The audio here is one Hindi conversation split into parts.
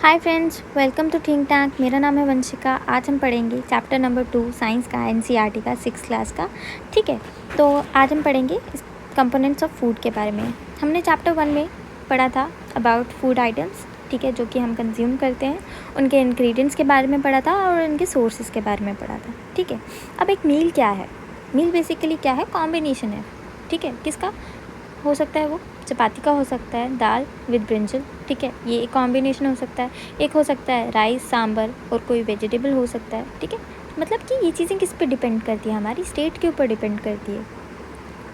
Hi friends, welcome to think tank. मेरा नाम है वंशिका। आज हम पढ़ेंगे चैप्टर नंबर 2 साइंस का, एनसीईआरटी का, 6th क्लास का। ठीक है, तो आज हम पढ़ेंगे कंपोनेंट्स ऑफ फूड के बारे में। हमने चैप्टर 1 में पढ़ा था अबाउट फूड आइटम्स, ठीक है, जो कि हम कंज्यूम करते हैं, उनके इंग्रेडिएंट्स के बारे में पढ़ा था और उनके सोर्सेज के बारे में पढ़ा था। ठीक है, अब एक मील क्या है? मील बेसिकली क्या है? कॉम्बिनेशन है। ठीक है, किसका हो सकता है? वो चपाती का हो सकता है, दाल विद ब्रिंजल। ठीक है, ये एक कॉम्बिनेशन हो सकता है। एक हो सकता है राइस, सांभर और कोई वेजिटेबल हो सकता है। ठीक है, मतलब कि ये चीज़ें किस पे डिपेंड करती है? हमारी स्टेट के ऊपर डिपेंड करती है।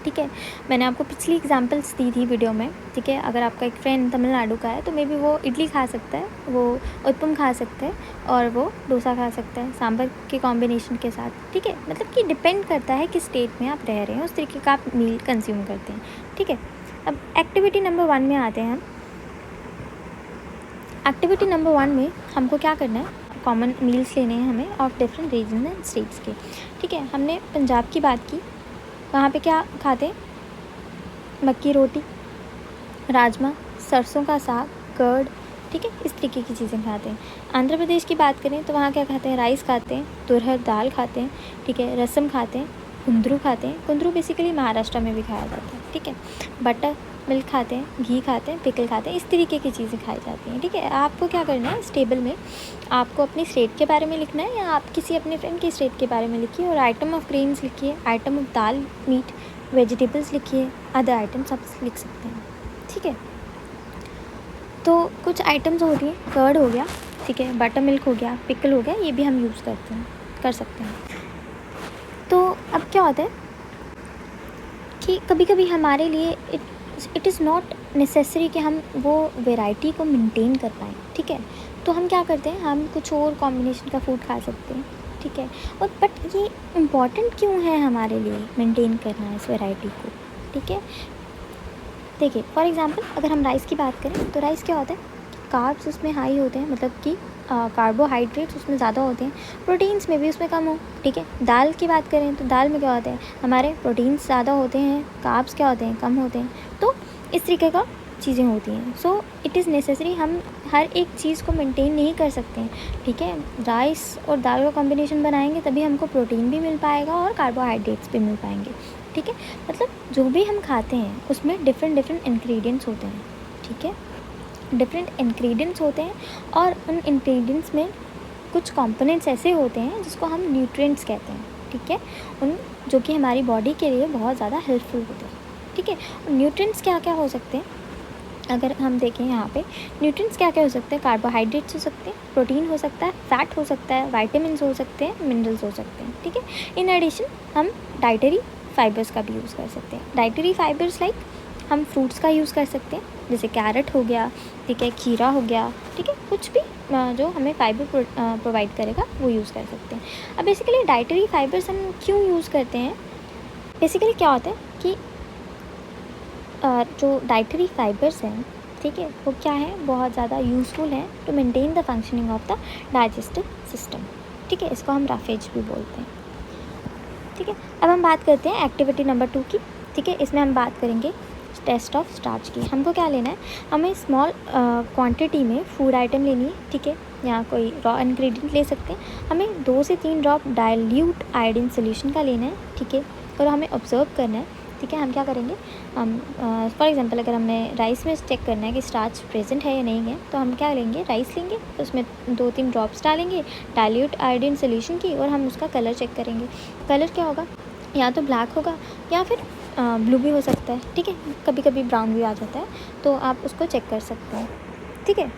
ठीक है, मैंने आपको पिछली एग्जांपल्स दी थी वीडियो में। ठीक है, अगर आपका एक फ्रेंड तमिलनाडु का है तो मे बी वो इडली खा सकता है, वो उत्पम खा सकता है और वो डोसा खा सकता है सांभर के कॉम्बिनेशन के साथ। ठीक है, मतलब कि डिपेंड करता है किस स्टेट में आप रह रहे हैं, उस तरीके का आप मील कंज्यूम करते हैं। ठीक है, अब एक्टिविटी नंबर 1 में आते हैं हम। एक्टिविटी नंबर 1 में हमको क्या करना है? कॉमन मील्स लेने हैं हमें of different region and states के। ठीक है, हमने पंजाब की बात की, वहाँ पे क्या खाते हैं? मक्की रोटी, राजमा, सरसों का साग, कर्ड। ठीक है, इस तरीके की चीज़ें खाते हैं। आंध्र प्रदेश की बात करें तो वहाँ क्या खाते हैं? राइस खाते हैं, तुरहर दाल खाते हैं। ठीक है, रसम खाते हैं, कुंदरू खाते हैं। कुंदरू बेसिकली महाराष्ट्र में भी खाया जाता है। ठीक है, बटर मिल्क खाते हैं, घी खाते हैं, पिकल खाते हैं। इस तरीके की चीज़ें खाई जाती हैं। ठीक है, आपको क्या करना है? इस टेबल में आपको अपनी स्टेट के बारे में लिखना है, या आप किसी अपने फ्रेंड की स्टेट के बारे में लिखिए और आइटम ऑफ ग्रेन्स लिखिए, आइटम ऑफ दाल, मीट, वेजिटेबल्स लिखिए, अदर आइटम्स आप लिख सकते हैं। ठीक है, तो कुछ आइटम्स होती हैं, कर्ड हो गया, ठीक है, बटर मिल्क हो गया, पिकल हो गया, ये भी हम यूज़ कर सकते हैं। तो अब क्या होता है कि कभी कभी हमारे लिए इट इज़ नॉट नेसेसरी कि हम वो वैरायटी को मेंटेन कर पाएँ। ठीक है, तो हम क्या करते हैं? हम कुछ और कॉम्बिनेशन का फूड खा सकते हैं। ठीक है, और बट ये इम्पॉर्टेंट क्यों है हमारे लिए मेंटेन करना इस वैरायटी को? ठीक है, देखिए फॉर एग्जांपल अगर हम राइस की बात करें तो राइस क्या होता है? कार्ब्स उसमें हाई होते हैं, मतलब कि कार्बोहाइड्रेट्स उसमें ज़्यादा होते हैं, प्रोटीन्स में भी उसमें कम हो। ठीक है, दाल की बात करें तो दाल में क्या होता है? हमारे प्रोटीन्स ज़्यादा होते हैं, कार्ब्स क्या होते हैं? कम होते हैं। तो इस तरीके का चीज़ें होती हैं। सो इट इज़ नेसेसरी, हम हर एक चीज़ को मेंटेन नहीं कर सकते हैं। ठीक है, राइस और दाल का कॉम्बिनेशन बनाएंगे तभी हमको प्रोटीन भी मिल पाएगा और कार्बोहाइड्रेट्स भी मिल पाएंगे। ठीक है, मतलब जो भी हम खाते हैं उसमें डिफरेंट इंग्रेडिएंट्स होते हैं। ठीक है, डिफरेंट इंग्रेडिएंट्स होते हैं और उन इंग्रेडिएंट्स में कुछ कंपोनेंट्स ऐसे होते हैं जिसको हम न्यूट्रिएंट्स कहते हैं। ठीक है, उन जो कि हमारी बॉडी के लिए बहुत ज़्यादा हेल्पफुल होते हैं। ठीक है, न्यूट्रिएंट्स क्या क्या हो सकते हैं? अगर हम देखें यहाँ पे न्यूट्रिएंट्स क्या क्या हो सकते हैं? कार्बोहाइड्रेट्स हो सकते हैं, प्रोटीन हो सकता है, फैट हो सकता है, विटामिन्स हो सकते हैं, मिनरल्स हो सकते हैं। ठीक है, इन एडिशन हम डाइटरी फाइबर्स का भी यूज़ कर सकते हैं। डाइटरी फाइबर्स लाइक हम फ्रूट्स का यूज़ कर सकते हैं, जैसे कैरेट हो गया, ठीक है, खीरा हो गया। ठीक है, कुछ भी जो हमें फाइबर प्रोवाइड करेगा वो यूज़ कर सकते हैं। अब बेसिकली डाइटरी फाइबर्स हम क्यों यूज़ करते हैं? बेसिकली क्या होता है कि जो डाइटरी फाइबर्स हैं, ठीक है, वो क्या है? बहुत ज़्यादा यूज़फुल हैं to maintain the functioning of the digestive system. ठीक है, इसको हम राफेज भी बोलते हैं। ठीक है, अब हम बात करते हैं एक्टिविटी नंबर 2 की। ठीक है, इसमें हम बात करेंगे टेस्ट ऑफ स्टार्च की। हमको क्या लेना है? हमें स्मॉल क्वांटिटी में फूड आइटम लेनी है। ठीक है, या कोई रॉ इंग्रेडिएंट ले सकते हैं। हमें 2 से 3 ड्रॉप डाइल्यूट आयोडीन सोल्यूशन का लेना है। ठीक है, और हमें ऑब्जर्व करना है। ठीक है, हम क्या करेंगे? हम फॉर एग्जांपल अगर हमें राइस में चेक करना है कि स्टार्च प्रेजेंट है या नहीं है, तो हम क्या लेंगे? राइस लेंगे, उसमें 2-3 ड्रॉप्स डालेंगे डाइल्यूट आयोडीन सोल्यूशन की, और हम उसका कलर चेक करेंगे। कलर क्या होगा? या तो ब्लैक होगा या फिर ब्लू भी हो सकता है। ठीक है, कभी कभी ब्राउन भी आ जाता है, तो आप उसको चेक कर सकते हैं। ठीक है,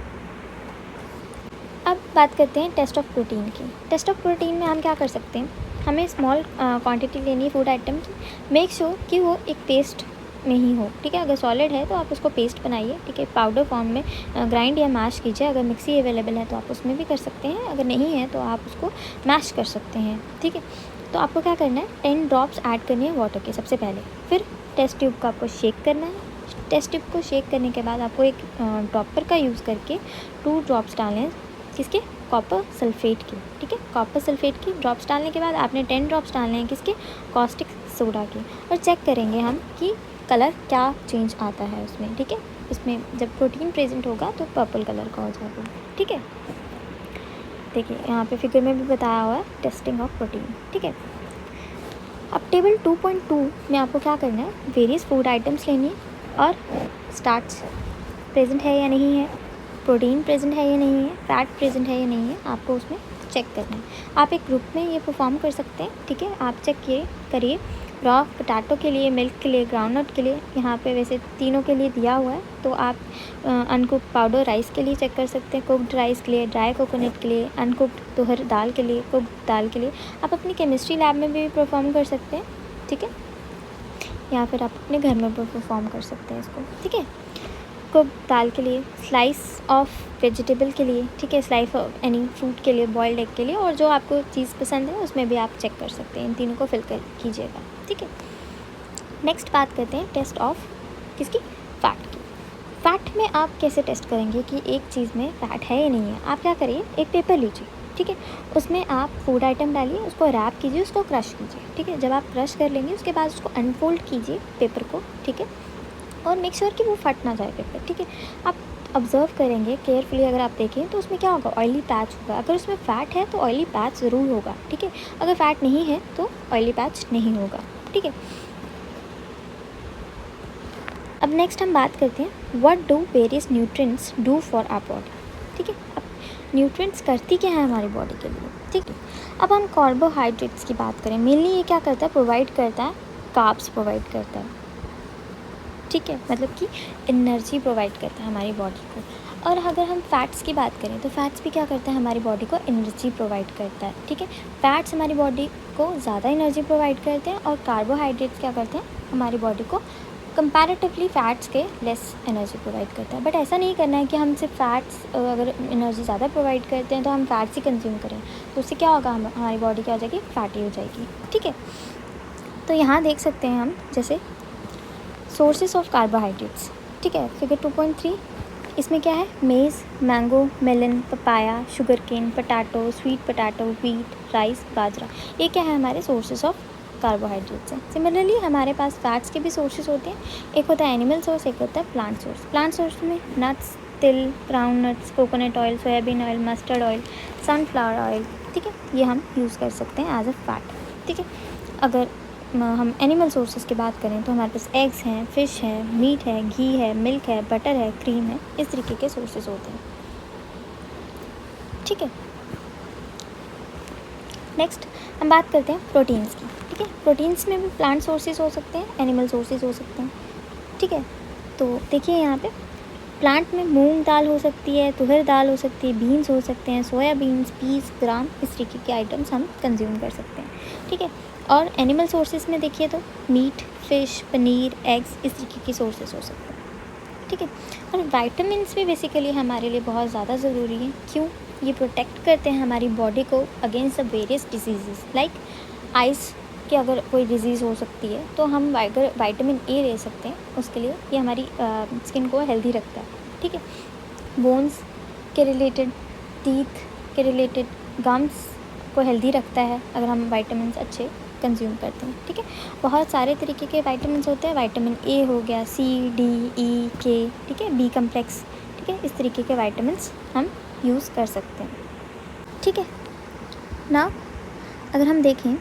अब बात करते हैं टेस्ट ऑफ प्रोटीन की। टेस्ट ऑफ प्रोटीन में हम क्या कर सकते हैं? हमें स्मॉल क्वांटिटी लेनी है फूड आइटम की। मेक श्योर कि वो एक पेस्ट में ही हो। ठीक है, अगर सॉलिड है तो आप उसको पेस्ट बनाइए। ठीक है, पाउडर फॉर्म में ग्राइंड या मैश कीजिए। अगर मिक्सी अवेलेबल है तो आप उसमें भी कर सकते हैं, अगर नहीं है तो आप उसको मैश कर सकते हैं। ठीक है, तो आपको क्या करना है? 10 ड्रॉप्स ऐड करनी है वाटर के सबसे पहले। फिर टेस्ट ट्यूब को आपको शेक करना है। टेस्ट ट्यूब को शेक करने के बाद आपको एक ड्रॉपर का यूज़ करके 2 ड्रॉप्स डालने हैं, किसके? कॉपर सल्फेट की। ठीक है, कॉपर सल्फेट की ड्रॉप्स डालने के बाद आपने 10 ड्रॉप्स डालने हैं, किसके? कॉस्टिक सोडा के। और चेक करेंगे हम कि कलर क्या चेंज आता है उसमें। ठीक है, इसमें जब प्रोटीन प्रेजेंट होगा तो पर्पल कलर का हो जाएगा। ठीक ठीक है। देखिए यहाँ पे फिगर में भी बताया हुआ है टेस्टिंग ऑफ प्रोटीन, ठीक है। अब टेबल 2.2 में आपको क्या करना है, वेरियस फूड आइटम्स लेनी है और स्टार्च प्रेजेंट है या नहीं है, प्रोटीन प्रेजेंट है या नहीं है, फैट प्रेजेंट है या नहीं है, आपको उसमें चेक करना है। आप एक ग्रुप में ये परफॉर्म कर सकते हैं, ठीक है। आप चेक करिए रॉ पोटैटो के लिए, मिल्क के लिए, ग्राउंडनट के लिए, यहाँ पे वैसे तीनों के लिए दिया हुआ है। तो आप अनकुक्ड पाउडर राइस के लिए चेक कर सकते हैं, कुक्ड राइस के लिए, ड्राई कोकोनट के लिए, अनकुक्ड तुहर दाल के लिए, कुक्ड दाल के लिए। आप अपनी केमिस्ट्री लैब में भी परफॉर्म कर सकते हैं, ठीक है, या फिर आप अपने घर में भी परफॉर्म कर सकते हैं इसको, ठीक है। कुक्ड दाल के लिए, स्लाइस ऑफ वेजिटेबल के लिए, ठीक है, स्लाइस ऑफ एनी फ्रूट के लिए, बॉइल्ड एग के लिए, और जो आपको चीज़ पसंद है उसमें भी आप चेक कर सकते हैं। इन तीनों को फिल कीजिएगा, ठीक है। नेक्स्ट बात करते हैं टेस्ट ऑफ किसकी, फैट की। फैट में आप कैसे टेस्ट करेंगे कि एक चीज़ में फ़ैट है या नहीं है। आप क्या करिए, एक पेपर लीजिए, ठीक है, उसमें आप फूड आइटम डालिए, उसको रैप कीजिए, उसको क्रश कीजिए, ठीक है। जब आप क्रश कर लेंगे उसके बाद उसको अनफोल्ड कीजिए पेपर को, ठीक है, और मेक श्योर कि वो फट ना जाए पेपर, ठीक है। आप ऑब्ज़र्व करेंगे केयरफुली, अगर आप देखें तो उसमें क्या होगा, ऑयली पैच होगा। अगर उसमें फ़ैट है तो ऑयली पैच ज़रूर होगा, ठीक है। अगर फ़ैट नहीं है तो ऑयली पैच नहीं होगा, ठीक है। अब नेक्स्ट हम बात करते हैं what do various nutrients do for our body, ठीक है। अब न्यूट्रिएंट्स करती क्या है हमारी बॉडी के लिए, ठीक है। अब हम कार्बोहाइड्रेट्स की बात करें, मेनली ये क्या करता है, प्रोवाइड करता है, कार्ब्स प्रोवाइड करता है, ठीक है, मतलब कि एनर्जी प्रोवाइड करता है हमारी बॉडी को। और अगर हम फैट्स की बात करें तो फैट्स भी क्या करता है, हमारी बॉडी को एनर्जी प्रोवाइड करता है, ठीक है। फैट्स हमारी बॉडी को ज़्यादा एनर्जी प्रोवाइड करते हैं और कार्बोहाइड्रेट्स क्या करते हैं, हमारी बॉडी को कंपैरेटिवली फ़ैट्स के लेस एनर्जी प्रोवाइड करता है। बट ऐसा नहीं करना है कि हम सिर्फ फैट्स अगर एनर्जी ज़्यादा प्रोवाइड करते हैं तो हम फैट्स ही कंज्यूम करें, तो उससे क्या होगा, हमारी बॉडी क्या हो जाएगी, फैटी हो जाएगी, ठीक है। तो यहाँ देख सकते हैं हम जैसे सोर्सेस ऑफ कार्बोहाइड्रेट्स, ठीक है, फिगर 2.3। इसमें क्या है, maize, mango, melon, papaya, sugar cane, potato, sweet potato, wheat, rice, bajra, ये क्या है, हमारे सोर्सेस ऑफ कार्बोहाइड्रेट्स हैं। सिमिलरली हमारे पास फैट्स के भी सोर्सेज होते हैं, एक होता है एनिमल सोर्स, एक होता है प्लांट सोर्स। प्लांट सोर्स में नट्स, तिल, ground nuts, coconut oil, soybean oil, mustard oil, sunflower oil, ठीक है, ये हम यूज़ कर सकते हैं एज अ फैट, ठीक है। अगर हम एनिमल सोर्सेज की बात करें तो हमारे पास एग्स हैं, फ़िश है, मीट है, घी है, मिल्क है, बटर है, क्रीम है, इस तरीके के सोर्सेज होते हैं, ठीक है। नेक्स्ट हम बात करते हैं प्रोटीन्स की, ठीक है। प्रोटीन्स में भी प्लांट सोर्सेज हो सकते हैं, एनिमल सोर्सेज हो सकते हैं, ठीक है। तो देखिए यहाँ पे प्लांट में मूंग दाल हो सकती है, तुहर दाल हो सकती है, बीन्स हो सकते हैं, सोया बीन्स, पीस, ग्राम, इस तरीके के आइटम्स हम कंज्यूम कर सकते हैं, ठीक है। और एनिमल सोर्सेज में देखिए तो मीट, फ़िश, पनीर, एग्स, इस तरीके के सोर्सेज हो सकते हैं, ठीक है। और वाइटामिन्स भी बेसिकली हमारे लिए बहुत ज़्यादा ज़रूरी है। क्यों, ये प्रोटेक्ट करते हैं हमारी बॉडी को against the various disease, like ice कि अगर कोई डिज़ीज़ हो सकती है तो हम विटामिन ए ले सकते हैं उसके लिए, ये हमारी स्किन को हेल्दी रखता है, ठीक है। बोन्स के रिलेटेड, टीथ के रिलेटेड, गम्स को हेल्दी रखता है अगर हम विटामिन अच्छे कंज्यूम करते हैं, ठीक है। बहुत सारे तरीके के विटामिन होते हैं, विटामिन ए हो गया, सी, डी, ई, के, ठीक है, बी कम्प्लेक्स, ठीक है, इस तरीके के विटामिन हम यूज़ कर सकते हैं, ठीक है ना। अगर हम देखें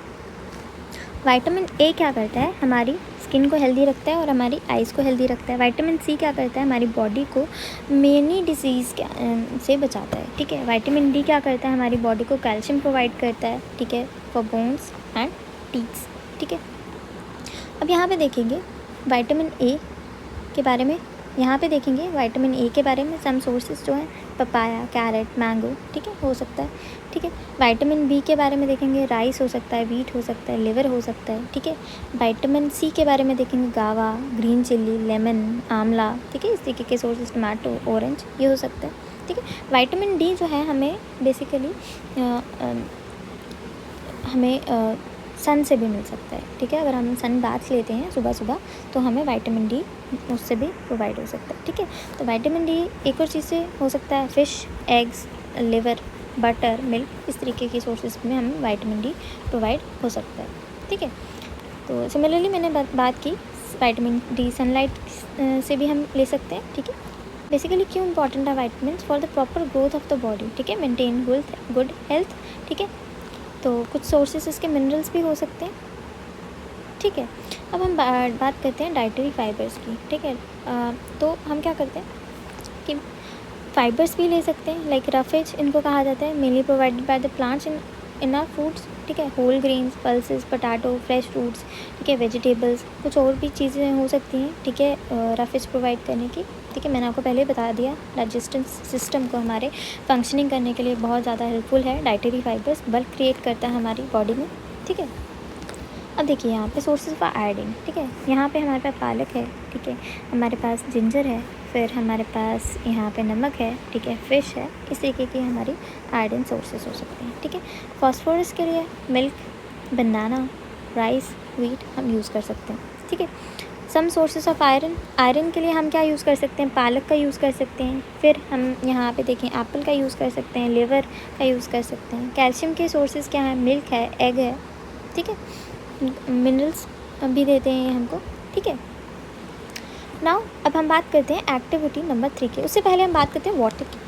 विटामिन ए क्या करता है, हमारी स्किन को हेल्दी रखता है और हमारी आइज़ को हेल्दी रखता है। विटामिन सी क्या करता है, हमारी बॉडी को मेनी डिजीज़ से बचाता है, ठीक है। विटामिन डी क्या करता है, हमारी बॉडी को कैल्शियम प्रोवाइड करता है, ठीक है, फॉर बोन्स एंड टीथ्स, ठीक है। अब यहाँ पे देखेंगे विटामिन ए के बारे में, यहाँ पे देखेंगे विटामिन ए के बारे में सम सोर्सेज जो हैं, पपाया, कैरेट, मैंगो, ठीक है, हो सकता है, ठीक है। विटामिन बी के बारे में देखेंगे, राइस हो सकता है, व्हीट हो सकता है, लिवर हो सकता है, ठीक है। विटामिन सी के बारे में देखेंगे, गावा, ग्रीन चिल्ली, लेमन, आंवला, ठीक है, इस तरीके के सोर्सेज, टमाटो, ऑरेंज, ये हो सकता है, ठीक है। विटामिन डी जो है हमें बेसिकली हमें सन से भी मिल सकता है, ठीक है। अगर हम सन बाथ लेते हैं सुबह सुबह तो हमें विटामिन डी उससे भी प्रोवाइड हो सकता है, ठीक है। तो विटामिन डी एक और चीज़ से हो सकता है, fish, eggs, liver, butter, milk, इस तरीके की सोर्सेज में हमें विटामिन डी प्रोवाइड हो सकता है, ठीक है। तो सिमिलरली मैंने बात की विटामिन डी सनलाइट से भी हम ले सकते हैं, ठीक है। बेसिकली क्यों इंपॉर्टेंट है vitamins? For the proper growth of the body, ठीक है, मेंटेन गुड हेल्थ, ठीक है। तो कुछ सोर्सेस इसके मिनरल्स भी हो सकते हैं, ठीक है। अब हम बात करते हैं डाइटरी फाइबर्स की, ठीक है। तो हम क्या करते हैं कि फाइबर्स भी ले सकते हैं, लाइक रफेज इनको कहा जाता है, mainly provided by the plants in our foods, ठीक है। Whole grains, pulses, potato, fresh fruits, ठीक है, वेजिटेबल्स, कुछ और भी चीज़ें हो सकती हैं, ठीक है, रफेज प्रोवाइड करने की, ठीक है। मैंने आपको पहले ही बता दिया, डाइजेस्टिव सिस्टम को हमारे फंक्शनिंग करने के लिए बहुत ज़्यादा हेल्पफुल है डाइटरी फाइबर्स, बल्क क्रिएट करता है हमारी बॉडी में, ठीक है। अब देखिए यहाँ पे सोर्सेज फॉर आयोडीन, ठीक है। यहाँ पे हमारे पास पालक है, ठीक है, हमारे पास जिंजर है, फिर हमारे पास यहाँ पे नमक है, ठीक है, फ़िश है। इस तरीके की हमारी आयोडीन सोर्सेज हो सकते हैं, ठीक है। फॉस्फोरस के लिए मिल्क, बनाना, राइस, व्हीट हम यूज़ कर सकते हैं, ठीक है। Some sources of iron, iron के लिए हम क्या यूज़ कर सकते हैं? पालक का यूज़ कर सकते हैं। फिर हम यहाँ पे देखें एप्पल का यूज़ कर सकते हैं, लिवर का यूज़ कर सकते हैं। कैल्शियम के सोर्सेज क्या हैं? मिल्क है, एग है, ठीक है। मिनरल्स भी देते हैं हमको, ठीक है। नाउ अब हम बात करते हैं एक्टिविटी नंबर 3 की। उससे पहले हम बात करते हैं वाटर की।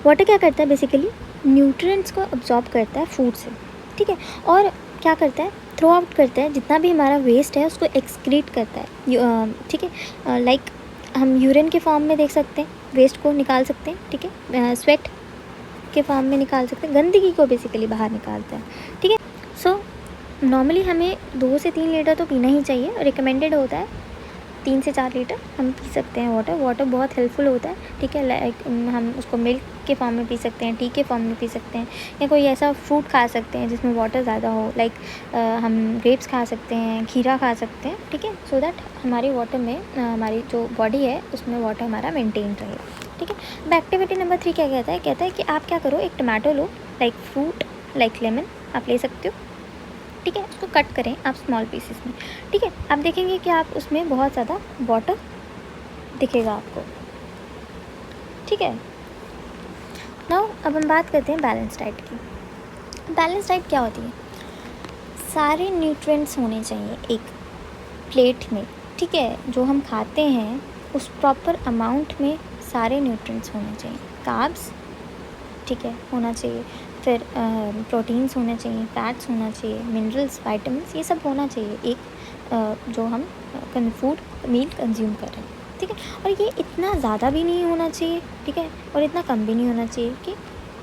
वाटर क्या करता है? बेसिकली न्यूट्रिएंट्स को अब्जॉर्ब करता है फूड से, ठीक है, और क्या करता है? थ्रो आउट करता है, जितना भी हमारा वेस्ट है उसको एक्सक्रीट करता है, ठीक है। लाइक हम यूरिन के फॉर्म में देख सकते हैं, वेस्ट को निकाल सकते हैं, ठीक है, स्वेट के फॉर्म में निकाल सकते हैं, गंदगी को बेसिकली बाहर निकालता है, ठीक है। सो नॉर्मली हमें 2 से 3 लीटर तो पीना ही चाहिए, रिकमेंडेड होता है 3 से 4 लीटर हम पी सकते हैं वाटर बहुत हेल्पफुल होता है, ठीक है। लाइक हम उसको मिल्क के फॉर्म में पी सकते हैं, टी के फॉर्म में पी सकते हैं, या कोई ऐसा फ्रूट खा सकते हैं जिसमें वाटर ज़्यादा हो, लाइक हम ग्रेप्स खा सकते हैं, खीरा खा सकते हैं, ठीक है, सो दैट हमारी वाटर में हमारी जो बॉडी है उसमें वाटर हमारा मेनटेन रहे, ठीक है। अब एक्टिविटी नंबर 3 क्या कहता है कि आप क्या करो, एक टमाटो लो, लाइक फ्रूट, लाइक लेमन आप ले सकते हो, ठीक है। उसको कट करें आप स्मॉल पीसेस में, ठीक है। आप देखेंगे कि आप उसमें बहुत ज़्यादा वाटर दिखेगा आपको, ठीक है। नाउ अब हम बात करते हैं बैलेंस डाइट की। बैलेंस डाइट क्या होती है? सारे न्यूट्रिएंट्स होने चाहिए एक प्लेट में, ठीक है। जो हम खाते हैं उस प्रॉपर अमाउंट में सारे न्यूट्रिएंट्स होने चाहिए। कार्ब्स, ठीक है, होना चाहिए, फिर प्रोटीन्स होना चाहिए, फैट्स होना चाहिए, मिनरल्स, वाइटामिन्स, ये सब होना चाहिए एक जो हम फूड मील कंज्यूम कर रहे हैं, ठीक है। और ये इतना ज़्यादा भी नहीं होना चाहिए, ठीक है, और इतना कम भी नहीं होना चाहिए कि,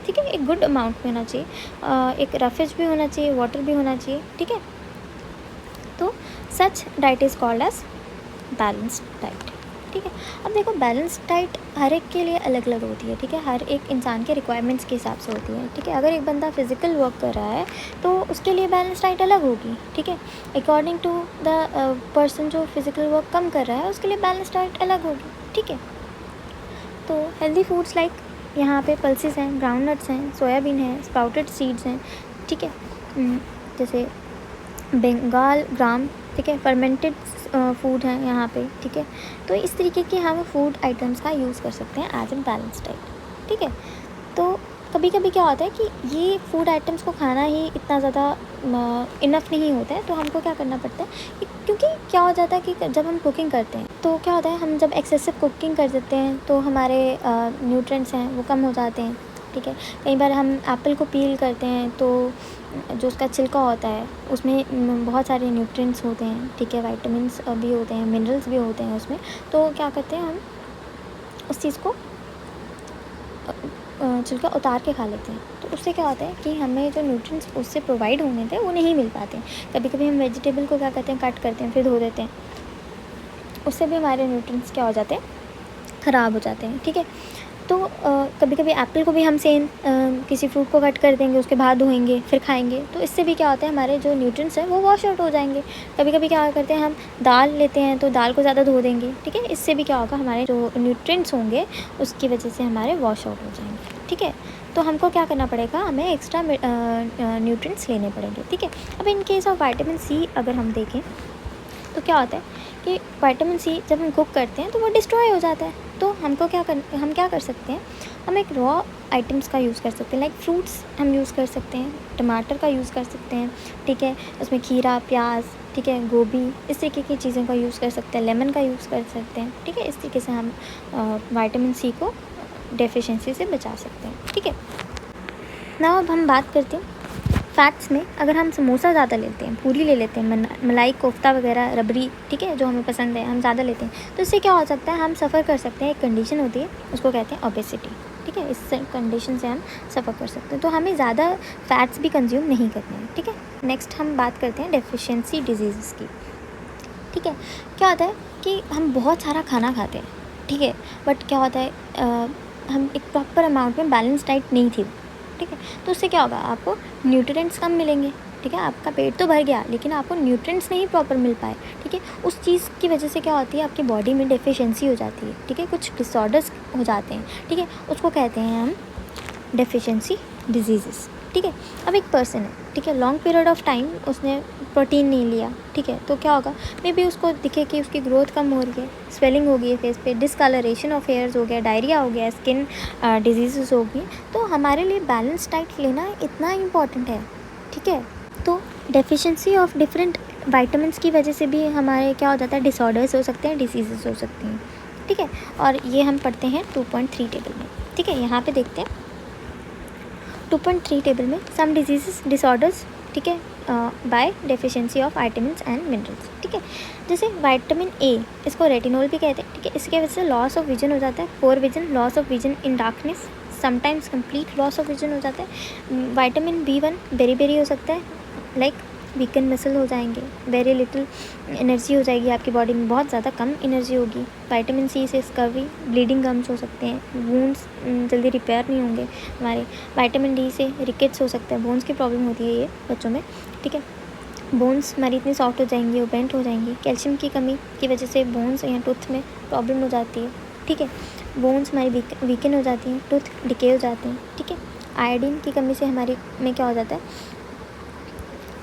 ठीक है, एक गुड अमाउंट में होना चाहिए। एक रफेज भी होना चाहिए, वाटर भी होना चाहिए, ठीक है। तो such diet is called as balanced diet, ठीक है। अब देखो बैलेंस डाइट हर एक के लिए अलग अलग होती है, ठीक है, हर एक इंसान के रिक्वायरमेंट्स के हिसाब से होती है, ठीक है। अगर एक बंदा फिजिकल वर्क कर रहा है तो उसके लिए बैलेंस डाइट अलग होगी, ठीक है। अकॉर्डिंग टू द पर्सन जो फिजिकल वर्क कम कर रहा है उसके लिए बैलेंस डाइट अलग होगी, ठीक है। तो हेल्दी फूड्स लाइक यहाँ पे पल्सेस हैं, ग्राउंड नट्स हैं, सोयाबीन है, स्प्राउटेड सीड्स हैं, ठीक है, जैसे बंगाल ग्राम, ठीक है, फर्मेंटेड फूड है यहाँ पे, ठीक है। तो इस तरीके के हम फूड आइटम्स का यूज़ कर सकते हैं एज ए बैलेंस डाइट, ठीक है। तो कभी कभी क्या होता है कि ये फूड आइटम्स को खाना ही इतना ज़्यादा इनफ नहीं होता है, तो हमको क्या करना पड़ता है क्योंकि क्या हो जाता है कि जब हम कुकिंग करते हैं तो क्या होता है, हम जब एक्सेसिव कुकिंग कर देते हैं तो हमारे न्यूट्रिएंट्स हैं वो कम हो जाते हैं, ठीक है। कई बार हम एप्पल को पील करते हैं तो जो उसका छिलका होता है उसमें बहुत सारे न्यूट्रिएंट्स होते हैं, ठीक है, विटामिन्स भी होते हैं, मिनरल्स भी होते हैं उसमें। तो क्या करते हैं, हम उस चीज़ को छिलका उतार के खा लेते हैं, तो उससे क्या होता है कि हमें जो न्यूट्रिएंट्स उससे प्रोवाइड होने थे वो नहीं मिल पाते हैं। कभी कभी हम वेजिटेबल को क्या करते हैं, कट करते हैं फिर धो देते हैं, उससे भी हमारे न्यूट्रिएंट्स क्या हो जाते हैं, ख़राब हो जाते हैं, ठीक है। तो कभी कभी एप्पल को भी हम सेम किसी फ्रूट को कट कर देंगे, उसके बाद धोएंगे फिर खाएंगे, तो इससे भी क्या होता है, हमारे जो न्यूट्रिएंट्स हैं वो वॉश आउट हो जाएंगे। कभी कभी क्या करते हैं, हम दाल लेते हैं तो दाल को ज़्यादा धो देंगे, ठीक है, इससे भी क्या होगा, हमारे जो न्यूट्रिएंट्स होंगे उसकी वजह से हमारे वॉश आउट हो जाएंगे, ठीक है। तो हमको क्या करना पड़ेगा, हमें एक्स्ट्रा न्यूट्रिएंट्स लेने पड़ेंगे, ठीक है। अब in case of vitamin C अगर हम देखें तो क्या होता है कि विटामिन सी जब हम कुक करते हैं तो वो डिस्ट्रॉय हो जाता है। तो हम क्या कर सकते हैं, हम एक रॉ आइटम्स का यूज़ कर सकते हैं, लाइक फ्रूट्स हम यूज़ कर सकते हैं, टमाटर का यूज़ कर सकते हैं, ठीक है, उसमें खीरा, प्याज, ठीक है, गोभी, इस तरीके की चीज़ों का यूज़ कर सकते हैं, लेमन का यूज़ कर सकते हैं, ठीक है। इस तरीके से हम विटामिन सी को डेफिशिएंसी से बचा सकते हैं, ठीक है। ना अब हम बात करते हैं फैट्स में। अगर हम समोसा ज़्यादा लेते हैं, पूरी ले लेते हैं, मलाई कोफ्ता वगैरह, रबड़ी, ठीक है, जो हमें पसंद है, हम ज़्यादा लेते हैं, तो इससे क्या हो सकता है, हम सफ़र कर सकते हैं। एक कंडीशन होती है, उसको कहते हैं ओबेसिटी, ठीक है। इस कंडीशन से हम सफ़र कर सकते हैं, तो हमें ज़्यादा फैट्स भी कंज्यूम नहीं करने हैं, ठीक है। नेक्स्ट हम बात करते हैं डेफिशिएंसी डिजीज़ की, ठीक है। क्या होता है कि हम बहुत सारा खाना खाते हैं, ठीक है, बट क्या होता है हम एक प्रॉपर अमाउंट में बैलेंस डाइट नहीं थी, ठीक है, तो उससे क्या होगा, आपको न्यूट्रिएंट्स कम मिलेंगे, ठीक है। आपका पेट तो भर गया लेकिन आपको न्यूट्रिएंट्स नहीं प्रॉपर मिल पाए, ठीक है। उस चीज़ की वजह से क्या होती है, आपकी बॉडी में डेफिशिएंसी हो जाती है, ठीक है, कुछ डिसऑर्डर्स हो जाते हैं, ठीक है, उसको कहते हैं हम डेफिशिएंसी डिजीज़ेस, ठीक है। अब एक पर्सन है, ठीक है, लॉन्ग पीरियड ऑफ टाइम उसने प्रोटीन नहीं लिया, ठीक है, तो क्या होगा, मे बी उसको दिखे कि उसकी ग्रोथ कम हो रही है, स्वेलिंग हो गई है फेस पे, डिसकलरेशन ऑफ हेयर्स हो गया, डायरिया हो गया, स्किन डिजीज़ हो गई। तो हमारे लिए बैलेंस डाइट लेना इतना इम्पॉर्टेंट है, ठीक है। तो डेफिशिएंसी ऑफ डिफरेंट विटामिन्स की वजह से भी हमारे क्या हो जाता है, डिसऑर्डर्स हो सकते हैं, डिसीज़ेस हो सकती हैं, ठीक है। और ये हम पढ़ते हैं 2.3 टेबल में, ठीक है। यहाँ पे देखते हैं 2.3 टेबल में सम डिजीज़ेस डिसऑर्डर्स, ठीक है, by deficiency of vitamins and minerals, ठीक है। जैसे विटामिन ए, इसको रेटिनॉल भी कहते हैं, ठीक है। इसके वजह से लॉस ऑफ विजन हो जाता है, poor vision, loss of vision in darkness, sometimes complete loss of vision हो जाता है। विटामिन B1 बेरी बेरी हो सकता है, लाइक वीकन मसल हो जाएंगे, वेरी लिटिल एनर्जी हो जाएगी आपकी बॉडी में, बहुत ज़्यादा कम एनर्जी होगी। विटामिन सी से स्कर्वी, ब्लीडिंग गम्स हो सकते हैं, वूंड्स जल्दी रिपेयर नहीं होंगे हमारे। विटामिन डी से रिकेट्स हो सकता है, बोन्स की प्रॉब्लम होती है ये बच्चों में, ठीक है। बोन्स हमारी इतनी सॉफ्ट हो जाएंगी, वो बेंट हो जाएंगी। कैल्शियम की कमी की वजह से बोन्स या टूथ में प्रॉब्लम हो जाती है, ठीक है। बोन्स हमारी वीकन हो जाती हैं, टूथ डिके हो जाते हैं, ठीक है। आयोडीन की कमी से हमारी में क्या हो जाता है,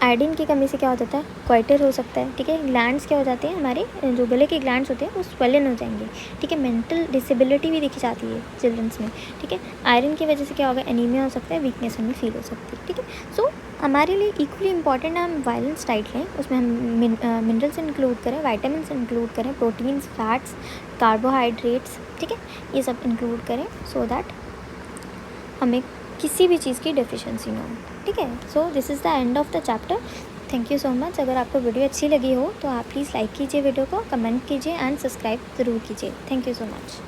आयोडीन की कमी से क्या हो जाता है, क्वाइटर हो सकता है, ठीक है। ग्लैंड्स क्या हो जाते हैं, हमारे जो गले के ग्लैंड्स होते हैं वो स्वेलन हो जाएंगे, ठीक है। मेंटल डिसेबिलिटी भी दिखी जाती है चिल्ड्रंस में, ठीक है। आयरन की वजह से क्या होगा, एनीमिया हो सकता है, वीकनेस हमें फील हो सकती है, ठीक है। सो हमारे लिए इक्वली इंपॉर्टेंट है हम बैलेंस डाइट लें, उसमें हम मिनरल्स इंक्लूड करें, विटामिन्स इंक्लूड करें, प्रोटीन्स, फैट्स, कार्बोहाइड्रेट्स, ठीक है, ये सब इंक्लूड करें, सो दैट हमें किसी भी चीज़ की डेफिशिएंसी ना हो, ठीक है। So this is the end of the chapter. Thank you so much. अगर आपको वीडियो अच्छी लगी हो तो आप प्लीज़ लाइक कीजिए वीडियो को, कमेंट कीजिए एंड सब्सक्राइब ज़रूर कीजिए। Thank you so much.